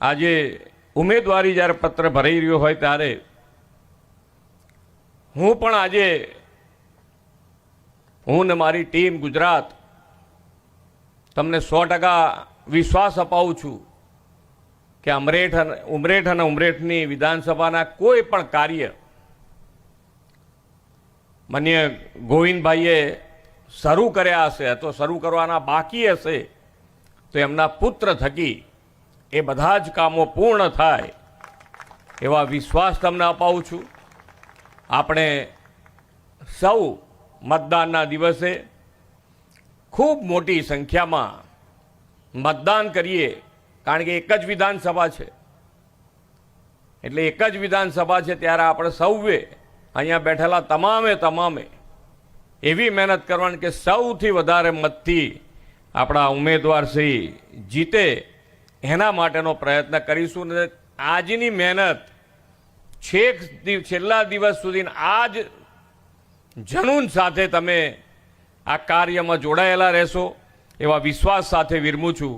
આજે ઉમેદવારી જ્યારે પત્ર ભરાઈ રહ્યો હોય ત્યારે હું પણ આજે હું ને મારી ટીમ ગુજરાત તમને 100% વિશ્વાસ અપાવું છું કે ઉમરેઠ અને ઉમરેઠની વિધાનસભાના કોઈ પણ કાર્ય માનનીય ગોવિંદભાઈએ શરૂ કર્યા હશે અથવા શરૂ કરવાના બાકી હશે તો એમના પુત્ર થકી એ બધા જ કામો પૂર્ણ થાય એવા વિશ્વાસ તમને અપાવું છું। આપણે સૌ મતદાનના દિવસે ખૂબ મોટી સંખ્યામાં મતદાન કરીએ, કારણ કે એક જ વિધાનસભા છે, એટલે એક જ વિધાનસભા છે ત્યારે આપણે સૌએ અહીંયા બેઠેલા તમામે એવી મહેનત કરવાની કે સૌથી વધારે મતથી આપણા ઉમેદવારશ્રી જીતે એના માટેનો પ્રયત્ન કરીશું। ને આજની મહેનત છેલ્લા દિવસ સુધી આ જ જનૂન સાથે તમે આ કાર્યમાં જોડાયેલા રહેશો એવા વિશ્વાસ સાથે વિરમું છું।